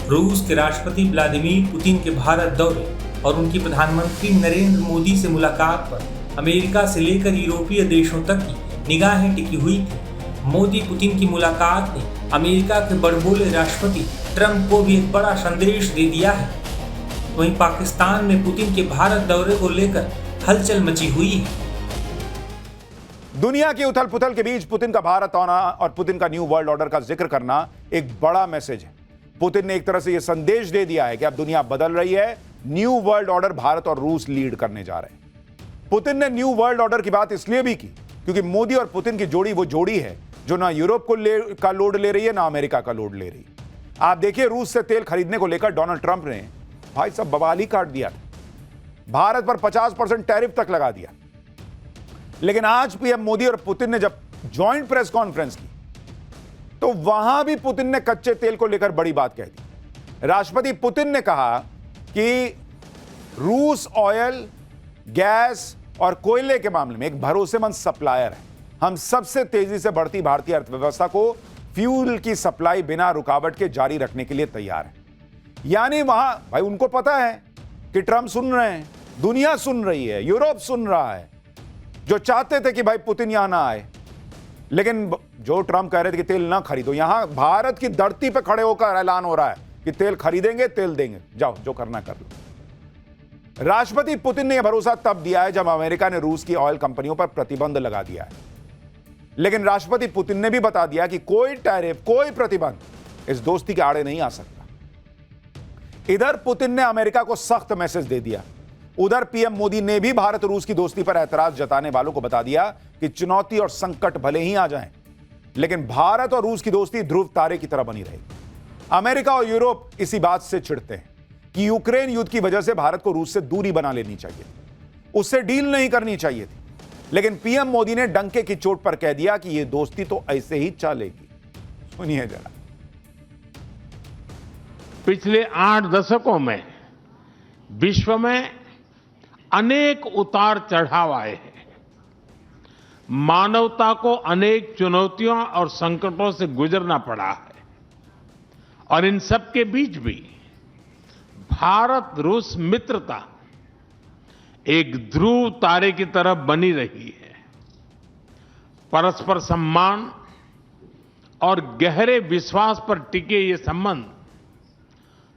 रूस के राष्ट्रपति व्लादिमीर पुतिन के भारत दौरे और उनकी प्रधानमंत्री नरेंद्र मोदी से मुलाकात पर अमेरिका से लेकर यूरोपीय देशों तक की निगाहें टिकी हुई थी। मोदी पुतिन की मुलाकात ने अमेरिका के बड़बोले राष्ट्रपति ट्रंप को भी एक बड़ा संदेश दे दिया है। वहीं पाकिस्तान में पुतिन के भारत दौरे को लेकर हलचल मची हुई है। दुनिया की उथल पुथल के बीच पुतिन का भारत आना और पुतिन का न्यू वर्ल्ड ऑर्डर का जिक्र करना एक बड़ा मैसेज है। पुतिन ने एक तरह से यह संदेश दे दिया है कि अब दुनिया बदल रही है, न्यू वर्ल्ड ऑर्डर भारत और रूस लीड करने जा रहे हैं। पुतिन ने न्यू वर्ल्ड ऑर्डर की बात इसलिए भी की क्योंकि मोदी और पुतिन की जोड़ी वो जोड़ी है जो ना यूरोप का लोड ले रही है ना अमेरिका का लोड ले रही है। आप देखिए, रूस से तेल खरीदने को लेकर डोनाल्ड ट्रंप ने भाई सब बवाल ही काट दिया था, भारत पर 50% टैरिफ तक लगा दिया। लेकिन आज पीएम मोदी और पुतिन ने जब जॉइंट प्रेस कॉन्फ्रेंस की तो वहां भी पुतिन ने कच्चे तेल को लेकर बड़ी बात कह दी। राष्ट्रपति पुतिन ने कहा कि रूस ऑयल, गैस और कोयले के मामले में एक भरोसेमंद सप्लायर है। हम सबसे तेजी से बढ़ती भारतीय अर्थव्यवस्था को फ्यूल की सप्लाई बिना रुकावट के जारी रखने के लिए तैयार है। यानी वहां भाई उनको पता है कि ट्रंप सुन रहे हैं, दुनिया सुन रही है, यूरोप सुन रहा है, जो चाहते थे कि भाई पुतिन यहां ना आए। लेकिन जो ट्रंप कह रहे थे कि तेल ना खरीदो, यहां भारत की धरती पर खड़े होकर ऐलान हो रहा है कि तेल खरीदेंगे, तेल देंगे, जाओ जो करना कर लो। राष्ट्रपति पुतिन ने यह भरोसा तब दिया है जब अमेरिका ने रूस की ऑयल कंपनियों पर प्रतिबंध लगा दिया है। लेकिन राष्ट्रपति पुतिन ने भी बता दिया कि कोई टैरिफ, कोई प्रतिबंध इस दोस्ती के आड़े नहीं आ सकता। इधर पुतिन ने अमेरिका को सख्त मैसेज दे दिया, उधर पीएम मोदी ने भी भारत रूस की दोस्ती पर ऐतराज जताने वालों को बता दिया कि चुनौती और संकट भले ही आ जाएं, लेकिन भारत और रूस की दोस्ती ध्रुव तारे की तरह बनी रहेगी। अमेरिका और यूरोप इसी बात से चिढ़ते हैं कि यूक्रेन युद्ध की वजह से भारत को रूस से दूरी बना लेनी चाहिए, उससे डील नहीं करनी चाहिए थी। लेकिन पीएम मोदी ने डंके की चोट पर कह दिया कि यह दोस्ती तो ऐसे ही चलेगी। सुनिए जरा। पिछले 8 दशकों में विश्व में अनेक उतार चढ़ाव आए हैं। मानवता को अनेक चुनौतियों और संकटों से गुजरना पड़ा है और इन सब के बीच भी भारत रूस मित्रता एक ध्रुव तारे की तरह बनी रही है। परस्पर सम्मान और गहरे विश्वास पर टिके ये संबंध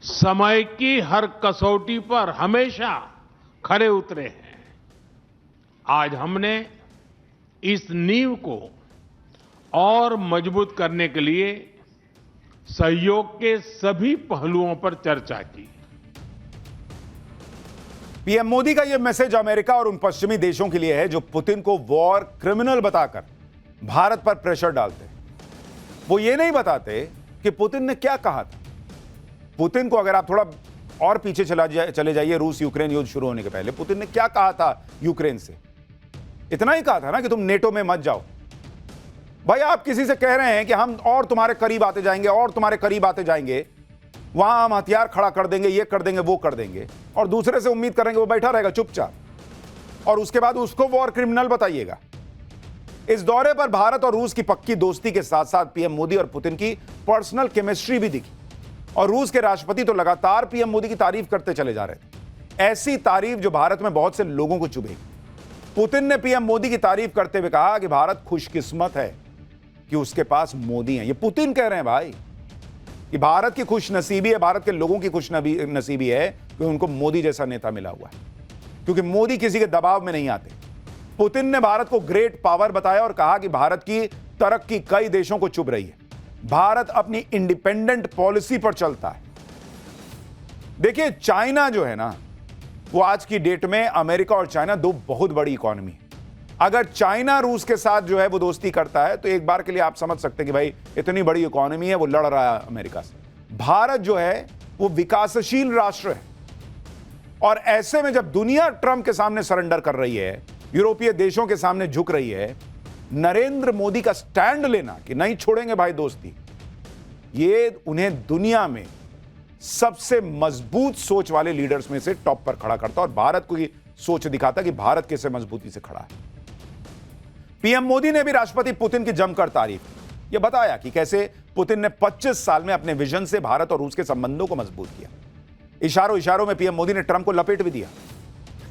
समय की हर कसौटी पर हमेशा खरे उतरे हैं। आज हमने इस नींव को और मजबूत करने के लिए सहयोग के सभी पहलुओं पर चर्चा की। पीएम मोदी का यह मैसेज अमेरिका और उन पश्चिमी देशों के लिए है जो पुतिन को वॉर क्रिमिनल बताकर भारत पर प्रेशर डालते हैं। वो ये नहीं बताते कि पुतिन ने क्या कहा था। पुतिन को अगर आप थोड़ा और पीछे चले जाइए, रूस यूक्रेन युद्ध शुरू होने के पहले पुतिन ने क्या कहा था यूक्रेन से? इतना ही कहा था ना कि तुम नेटो में मत जाओ। भाई आप किसी से कह रहे हैं कि हम और तुम्हारे करीब आते जाएंगे और तुम्हारे करीब आते जाएंगे, वहां हम हथियार खड़ा कर देंगे, ये कर देंगे, वो कर देंगे, और दूसरे से उम्मीद करेंगे वो बैठा रहेगा चुपचाप, और उसके बाद उसको वॉर क्रिमिनल बताइएगा। इस दौरे पर भारत और रूस की पक्की दोस्ती के साथ साथ पीएम मोदी और पुतिन की पर्सनल केमिस्ट्री भी दिखी, और रूस के राष्ट्रपति तो लगातार पीएम मोदी की तारीफ करते चले जा रहे थे, ऐसी तारीफ जो भारत में बहुत से लोगों को चुभेगी। पुतिन ने पीएम मोदी की तारीफ करते हुए कहा कि भारत खुशकिस्मत है कि उसके पास मोदी हैं। ये पुतिन कह रहे हैं भाई कि भारत की खुशनसीबी है, भारत के लोगों की खुशनसीबी है कि उनको मोदी जैसा नेता मिला हुआ है, क्योंकि मोदी किसी के दबाव में नहीं आते। पुतिन ने भारत को ग्रेट पावर बताया और कहा कि भारत की तरक्की कई देशों को चुभ रही है, भारत अपनी इंडिपेंडेंट पॉलिसी पर चलता है। देखिए, चाइना जो है ना, वो आज की डेट में अमेरिका और चाइना दो बहुत बड़ी इकोनॉमी है। अगर चाइना रूस के साथ जो है वो दोस्ती करता है तो एक बार के लिए आप समझ सकते हैं कि भाई इतनी बड़ी इकोनॉमी है, वो लड़ रहा है अमेरिका से। भारत जो है वो विकासशील राष्ट्र है, और ऐसे में जब दुनिया ट्रंप के सामने सरेंडर कर रही है, यूरोपीय देशों के सामने झुक रही है, नरेंद्र मोदी का स्टैंड लेना कि नहीं छोड़ेंगे भाई दोस्ती, ये उन्हें दुनिया में सबसे मजबूत सोच वाले लीडर्स में से टॉप पर खड़ा करता और भारत को ये सोच दिखाता कि भारत कैसे मजबूती से खड़ा है। पीएम मोदी ने भी राष्ट्रपति पुतिन की जमकर तारीफ की। यह बताया कि कैसे पुतिन ने 25 साल में अपने विजन से भारत और रूस के संबंधों को मजबूत किया। इशारों इशारों में पीएम मोदी ने ट्रंप को लपेट भी दिया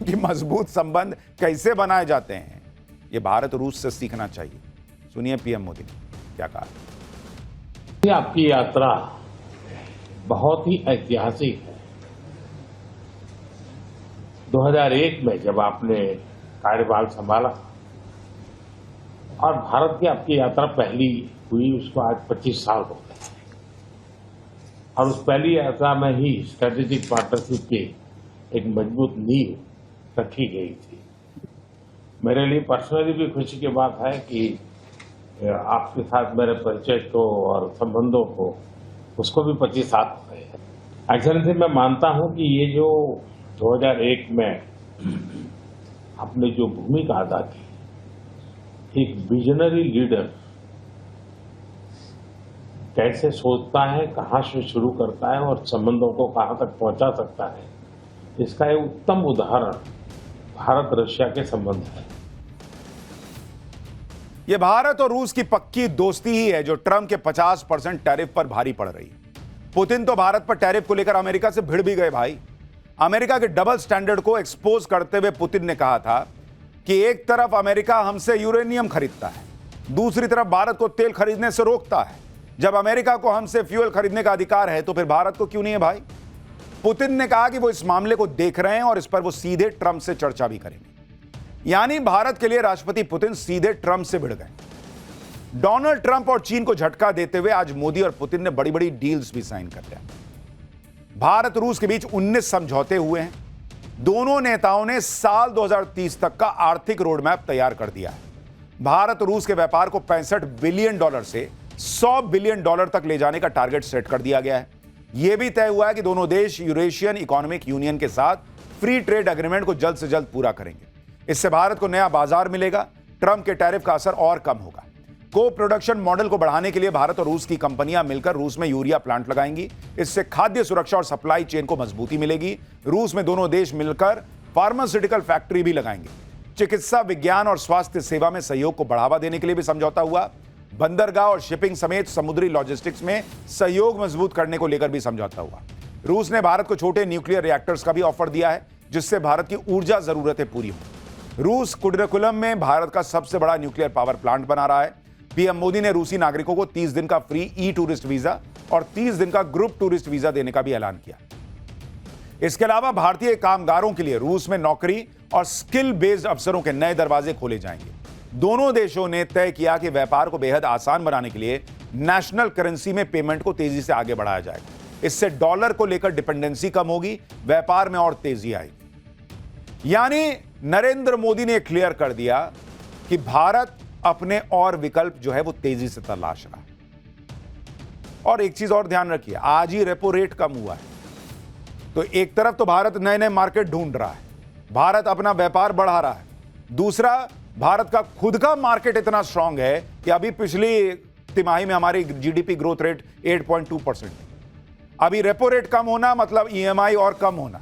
कि मजबूत संबंध कैसे बनाए जाते हैं, यह भारत और रूस से सीखना चाहिए। सुनिए पीएम मोदी ने क्या कहा। आपकी यात्रा बहुत ही ऐतिहासिक है। 2001 में जब आपने कार्यभार संभाला और भारत की आपकी यात्रा पहली हुई, उसको आज 25 साल हो गए और उस पहली यात्रा में ही स्ट्रेटेजिक पार्टनरशिप की एक मजबूत नींव रखी गई थी। मेरे लिए पर्सनली भी खुशी की बात है कि आपके साथ मेरे परिचय को और संबंधों को उसको भी 25 साल हो गए हैं। एक्सेलेंसी मैं मानता हूं कि ये जो 2001 में आपने जो भूमिका अदा की, एक विजनरी लीडर कैसे सोचता है, कहां से शुरू करता है और संबंधों को कहां तक पहुंचा सकता है, इसका एक उत्तम उदाहरण भारत रशिया के संबंध है। यह भारत और रूस की पक्की दोस्ती ही है जो ट्रंप के 50% टैरिफ पर भारी पड़ रही है। पुतिन तो भारत पर टैरिफ को लेकर अमेरिका से भिड़ भी गए भाई। अमेरिका के डबल स्टैंडर्ड को एक्सपोज करते हुए पुतिन ने कहा था कि एक तरफ अमेरिका हमसे यूरेनियम खरीदता है, दूसरी तरफ भारत को तेल खरीदने से रोकता है। जब अमेरिका को हमसे फ्यूल खरीदने का अधिकार है तो फिर भारत को क्यों नहीं है भाई। पुतिन ने कहा कि वो इस मामले को देख रहे हैं और इस पर वो सीधे ट्रंप से चर्चा भी करेंगे। यानी भारत के लिए राष्ट्रपति पुतिन सीधे ट्रंप से भिड़ गए। डोनाल्ड ट्रंप और चीन को झटका देते हुए आज मोदी और पुतिन ने बड़ी बड़ी डील्स भी साइन कर लिया। भारत रूस के बीच 19 समझौते हुए हैं। दोनों नेताओं ने साल 2030 तक का आर्थिक रोड मैप तैयार कर दिया है। भारत रूस के व्यापार को $65 बिलियन से $100 बिलियन तक ले जाने का टारगेट सेट कर दिया गया है। यह भी तय हुआ है कि दोनों देश यूरेशियन इकोनॉमिक यूनियन के साथ फ्री ट्रेड एग्रीमेंट को जल्द से जल्द पूरा करेंगे। इससे भारत को नया बाजार मिलेगा, ट्रंप के टैरिफ का असर और कम होगा। को प्रोडक्शन मॉडल को बढ़ाने के लिए भारत और रूस की कंपनियां मिलकर रूस में यूरिया प्लांट लगाएंगी। इससे खाद्य सुरक्षा और सप्लाई चेन को मजबूती मिलेगी। रूस में दोनों देश मिलकर फार्मास्यूटिकल फैक्ट्री भी लगाएंगे। चिकित्सा विज्ञान और स्वास्थ्य सेवा में सहयोग को बढ़ावा देने के लिए भी समझौता हुआ। बंदरगाह और शिपिंग समेत समुद्री लॉजिस्टिक्स में सहयोग मजबूत करने को लेकर भी समझौता हुआ। रूस ने भारत को छोटे न्यूक्लियर रिएक्टर्स का भी ऑफर दिया है, जिससे भारत की ऊर्जा जरूरतें पूरी हों। रूस कुडरकुलम में भारत का सबसे बड़ा न्यूक्लियर पावर प्लांट बना रहा है। पीएम मोदी ने रूसी नागरिकों को 30 दिन का फ्री ई टूरिस्ट वीजा और 30 दिन का ग्रुप टूरिस्ट वीजा देने का भी ऐलान किया। इसके अलावा भारतीय कामगारों के लिए रूस में नौकरी और स्किल बेस्ड अवसरों के नए दरवाजे खोले जाएंगे। दोनों देशों ने तय किया कि व्यापार को बेहद आसान बनाने के लिए नेशनल करेंसी में पेमेंट को तेजी से आगे बढ़ाया जाएगा। इससे डॉलर को लेकर डिपेंडेंसी कम होगी, व्यापार में और तेजी आएगी। यानी नरेंद्र मोदी ने क्लियर कर दिया कि भारत अपने और विकल्प जो है वो तेजी से तलाश रहा है। और एक चीज और ध्यान रखिए, आज ही रेपो रेट कम हुआ है, तो एक तरफ तो भारत नए नए मार्केट ढूंढ रहा है, भारत अपना व्यापार बढ़ा रहा है। दूसरा, भारत का खुद का मार्केट इतना स्ट्रांग है कि अभी पिछली तिमाही में हमारी जीडीपी ग्रोथ रेट 8.2%। अभी रेपो रेट कम होना मतलब ईएमआई और कम होना,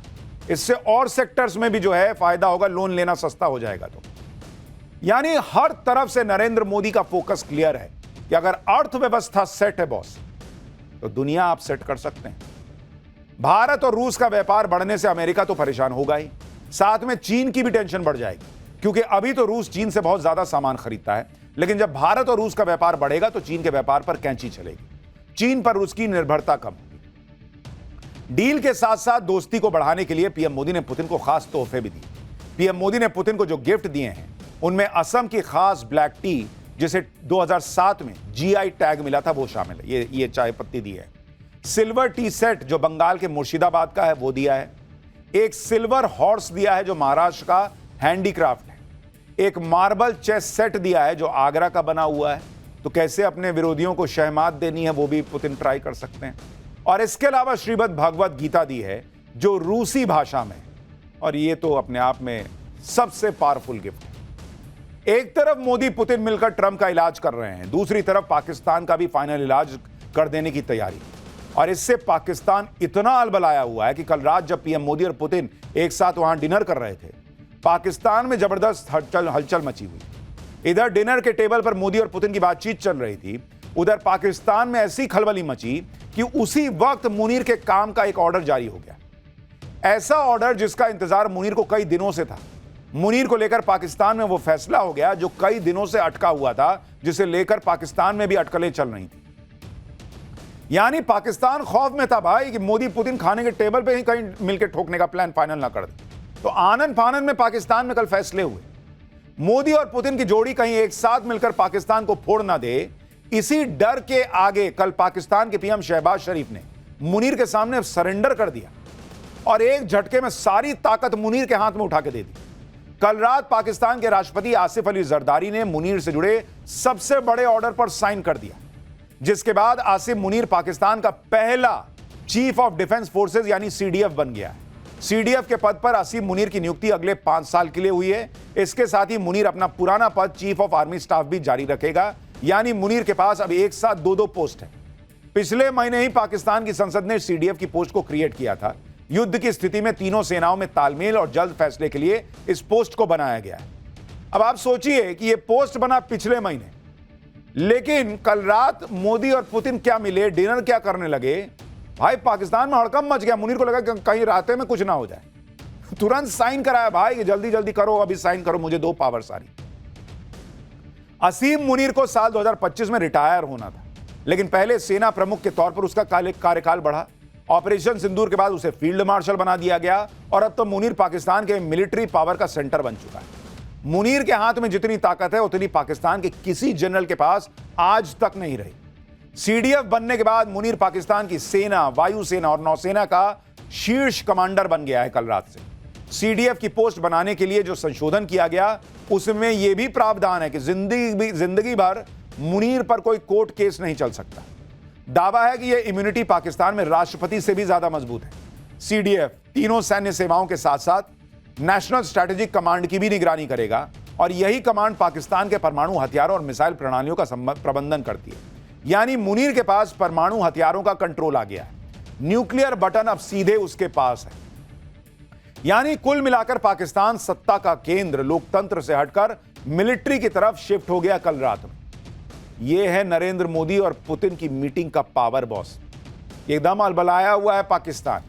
इससे और सेक्टर्स में भी जो है फायदा होगा, लोन लेना सस्ता हो जाएगा। तो यानी हर तरफ से नरेंद्र मोदी का फोकस क्लियर है कि अगर अर्थव्यवस्था सेट है बॉस, तो दुनिया आप सेट कर सकते हैं। भारत और रूस का व्यापार बढ़ने से अमेरिका तो परेशान होगा ही, साथ में चीन की भी टेंशन बढ़ जाएगी, क्योंकि अभी तो रूस चीन से बहुत ज्यादा सामान खरीदता है। लेकिन जब भारत और रूस का व्यापार बढ़ेगा तो चीन के व्यापार पर कैंची चलेगी, चीन पर रूस की निर्भरता कम होगी। डील के साथ साथ दोस्ती को बढ़ाने के लिए पीएम मोदी ने पुतिन को खास तोहफे भी दिए। पीएम मोदी ने पुतिन को जो गिफ्ट दिए हैं उनमें असम की खास ब्लैक टी, जिसे 2007 में जीआई टैग मिला था, वो शामिल है। ये चाय पत्ती दी है। सिल्वर टी सेट जो बंगाल के मुर्शिदाबाद का है वो दिया है। एक सिल्वर हॉर्स दिया है जो महाराष्ट्र का हैंडीक्राफ्ट है। एक मार्बल चेस सेट दिया है जो आगरा का बना हुआ है। तो कैसे अपने विरोधियों को शहमात देनी है वो भी पुतिन ट्राई कर सकते हैं। और इसके अलावा श्रीमद् भगवत गीता दी है जो रूसी भाषा में, और ये तो अपने आप में सबसे पावरफुल गिफ्ट है। एक तरफ मोदी पुतिन मिलकर ट्रंप का इलाज कर रहे हैं, दूसरी तरफ पाकिस्तान का भी फाइनल इलाज कर देने की तैयारी। और इससे पाकिस्तान इतना अलबलाया हुआ है कि कल रात जब पीएम मोदी और पुतिन एक साथ वहां डिनर कर रहे थे, पाकिस्तान में जबरदस्त हलचल मची हुई। इधर डिनर के टेबल पर मोदी और पुतिन की बातचीत चल रही थी, उधर पाकिस्तान में ऐसी खलबली मची कि उसी वक्त मुनीर के काम का एक ऑर्डर जारी हो गया। ऐसा ऑर्डर जिसका इंतजार मुनीर को कई दिनों से था। मुनीर को लेकर पाकिस्तान में वो फैसला हो गया जो कई दिनों से अटका हुआ था, जिसे लेकर पाकिस्तान में भी अटकलें चल रही थी। यानी पाकिस्तान खौफ में था भाई कि मोदी पुतिन खाने के टेबल पे ही कहीं मिलकर ठोकने का प्लान फाइनल ना कर दे। तो आनन फानन में पाकिस्तान में कल फैसले हुए। मोदी और पुतिन की जोड़ी कहीं एक साथ मिलकर पाकिस्तान को फोड़ ना दे, इसी डर के आगे कल पाकिस्तान के पीएम शहबाज शरीफ ने मुनीर के सामने सरेंडर कर दिया और एक झटके में सारी ताकत मुनीर के हाथ में उठा के दे दी। कल रात पाकिस्तान के राष्ट्रपति आसिफ अली जरदारी ने मुनीर से जुड़े सबसे बड़े ऑर्डर पर साइन कर दिया, जिसके बाद आसिफ मुनीर पाकिस्तान का पहला चीफ ऑफ डिफेंस फोर्सेस यानी सीडीएफ बन गया है। सीडीएफ के पद पर आसिफ मुनीर की नियुक्ति अगले 5 साल के लिए हुई है। इसके साथ ही मुनीर अपना पुराना पद चीफ ऑफ आर्मी स्टाफ भी जारी रखेगा, यानी मुनीर के पास अब एक साथ 2 पोस्ट है। पिछले महीने ही पाकिस्तान की संसद ने सीडीएफ की पोस्ट को क्रिएट किया था। युद्ध की स्थिति में तीनों सेनाओं में तालमेल और जल्द फैसले के लिए इस पोस्ट को बनाया गया है। अब आप सोचिए कि यह पोस्ट बना पिछले महीने, लेकिन कल रात मोदी और पुतिन क्या मिले, डिनर क्या करने लगे, भाई पाकिस्तान में हड़कंप मच गया। मुनीर को लगा कि कहीं रास्ते में कुछ ना हो जाए, तुरंत साइन कराया भाई कि जल्दी जल्दी करो, अभी साइन करो, मुझे दो पावर सारी। असीम मुनीर को साल 2025 में रिटायर होना था, लेकिन पहले सेना प्रमुख के तौर पर उसका कार्यकाल बढ़ा। ऑपरेशन सिंदूर के बाद उसे फील्ड मार्शल बना दिया गया और अब तो मुनीर पाकिस्तान के मिलिट्री पावर का सेंटर बन चुका है। मुनीर के हाथ में जितनी ताकत है उतनी पाकिस्तान के किसी जनरल के पास आज तक नहीं रही। सीडीएफ बनने के बाद मुनीर पाकिस्तान की सेना, वायुसेना और नौसेना का शीर्ष कमांडर बन गया है कल रात से। सीडीएफ की पोस्ट बनाने के लिए जो संशोधन किया गया उसमें यह भी प्रावधान है कि जिंदगी भर मुनीर पर कोई कोर्ट केस नहीं चल सकता। दावा है कि यह इम्यूनिटी पाकिस्तान में राष्ट्रपति से भी ज्यादा मजबूत है। सीडीएफ तीनों सैन्य सेवाओं के साथ साथ नेशनल स्ट्रैटेजिक कमांड की भी निगरानी करेगा और यही कमांड पाकिस्तान के परमाणु हथियारों और मिसाइल प्रणालियों का प्रबंधन करती है। यानी मुनीर के पास परमाणु हथियारों का कंट्रोल आ गया है। न्यूक्लियर बटन अब सीधे उसके पास है। यानी कुल मिलाकर पाकिस्तान सत्ता का केंद्र लोकतंत्र से हटकर मिलिट्री की तरफ शिफ्ट हो गया कल रात में। यह है नरेंद्र मोदी और पुतिन की मीटिंग का पावर बॉस। एकदम अलबलाया हुआ है पाकिस्तान।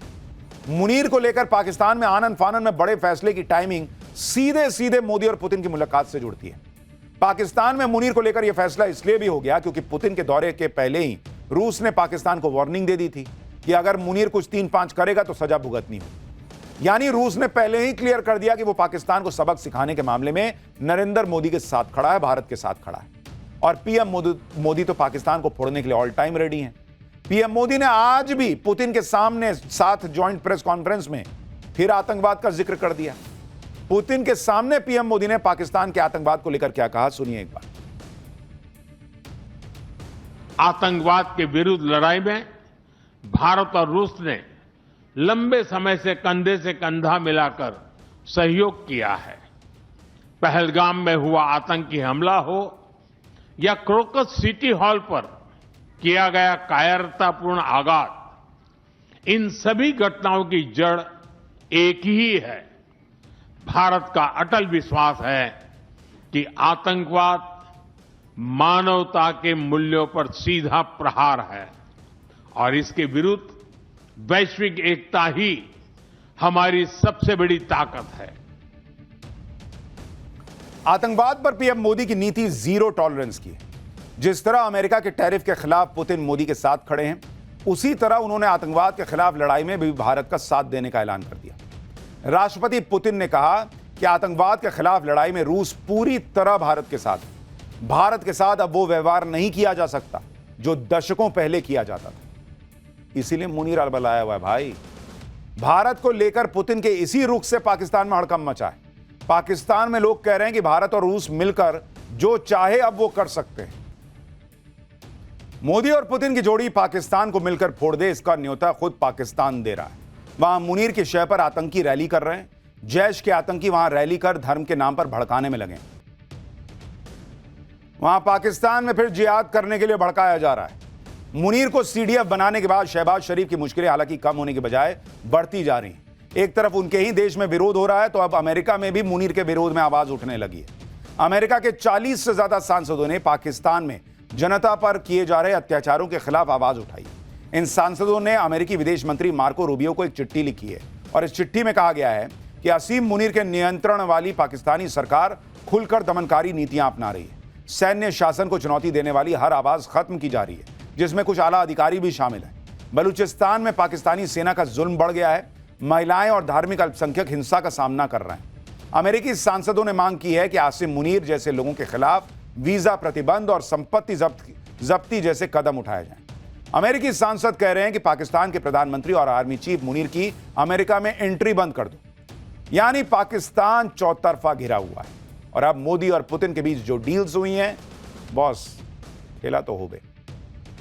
मुनीर को लेकर पाकिस्तान में आनन फानन में बड़े फैसले की टाइमिंग सीधे सीधे मोदी और पुतिन की मुलाकात से जुड़ती है। पाकिस्तान में मुनीर को लेकर यह फैसला इसलिए भी हो गया क्योंकि पुतिन के दौरे के पहले ही रूस ने पाकिस्तान को वार्निंग दे दी थी कि अगर मुनीर कुछ 3-5 करेगा तो सजा भुगतनी हो। यानी रूस ने पहले ही क्लियर कर दिया कि वो पाकिस्तान को सबक सिखाने के मामले में नरेंद्र मोदी के साथ खड़ा है, भारत के साथ खड़ा है। और पीएम मोदी तो पाकिस्तान को फोड़ने के लिए ऑल टाइम रेडी हैं। पीएम मोदी ने आज भी पुतिन के सामने साथ जॉइंट प्रेस कॉन्फ्रेंस में फिर आतंकवाद का जिक्र कर दिया। पुतिन के सामने पीएम मोदी ने पाकिस्तान के आतंकवाद को लेकर क्या कहा, सुनिए एक बार। आतंकवाद के विरुद्ध लड़ाई में भारत और रूस ने लंबे समय से कंधा मिलाकर सहयोग किया है। पहलगाम में हुआ आतंकी हमला हो या क्रोकस सिटी हॉल पर किया गया कायरतापूर्ण आघात, इन सभी घटनाओं की जड़ एक ही है। भारत का अटल विश्वास है कि आतंकवाद मानवता के मूल्यों पर सीधा प्रहार है और इसके विरुद्ध वैश्विक एकता ही हमारी सबसे बड़ी ताकत है। आतंकवाद पर पीएम मोदी की नीति जीरो टॉलरेंस की है। जिस तरह अमेरिका के टैरिफ के खिलाफ पुतिन मोदी के साथ खड़े हैं, उसी तरह उन्होंने आतंकवाद के खिलाफ लड़ाई में भी भारत का साथ देने का ऐलान कर दिया। राष्ट्रपति पुतिन ने कहा कि आतंकवाद के खिलाफ लड़ाई में रूस पूरी तरह भारत के साथ है। भारत के साथ अब वो व्यवहार नहीं किया जा सकता जो दशकों पहले किया जाता था। इसीलिए मुनीर अलबलाया हुआ है भाई। भारत को लेकर पुतिन के इसी रुख से पाकिस्तान में हड़कंप मचा है। पाकिस्तान में लोग कह रहे हैं कि भारत और रूस मिलकर जो चाहे अब वो कर सकते हैं। मोदी और पुतिन की जोड़ी पाकिस्तान को मिलकर फोड़ दे, इसका न्योता खुद पाकिस्तान दे रहा है। वहां मुनीर के शहर पर आतंकी रैली कर रहे हैं। जैश के आतंकी वहां रैली कर धर्म के नाम पर भड़काने में लगे। वहां पाकिस्तान में फिर जिहाद करने के लिए भड़काया जा रहा है। मुनीर को सीडीएफ बनाने के बाद शहबाज शरीफ की मुश्किलें हालांकि कम होने के बजाय बढ़ती जा रही हैं। एक तरफ उनके ही देश में विरोध हो रहा है तो अब अमेरिका में भी मुनीर के विरोध में आवाज उठने लगी है। अमेरिका के 40 से ज्यादा सांसदों ने पाकिस्तान में जनता पर किए जा रहे अत्याचारों के खिलाफ आवाज उठाई। इन सांसदों ने अमेरिकी विदेश मंत्री मार्को रूबियो को एक चिट्ठी लिखी है और इस चिट्ठी में कहा गया है कि असीम मुनीर के नियंत्रण वाली पाकिस्तानी सरकार खुलकर दमनकारी नीतियां अपना रही है। सैन्य शासन को चुनौती देने वाली हर आवाज खत्म की जा रही है, जिसमें कुछ आला अधिकारी भी शामिल हैं। बलूचिस्तान में पाकिस्तानी सेना का जुल्म बढ़ गया है। महिलाएं और धार्मिक अल्पसंख्यक हिंसा का सामना कर रहे हैं। अमेरिकी सांसदों ने मांग की है कि आसिम मुनीर जैसे लोगों के खिलाफ वीजा प्रतिबंध और संपत्ति जब्ती जैसे कदम उठाए जाएं। अमेरिकी सांसद कह रहे हैं कि पाकिस्तान के प्रधानमंत्री और आर्मी चीफ मुनीर की अमेरिका में एंट्री बंद कर दो। यानी पाकिस्तान चौतरफा घिरा हुआ है और अब मोदी और पुतिन के बीच जो डील्स हुई हैं, बॉस खेला तो हो गए।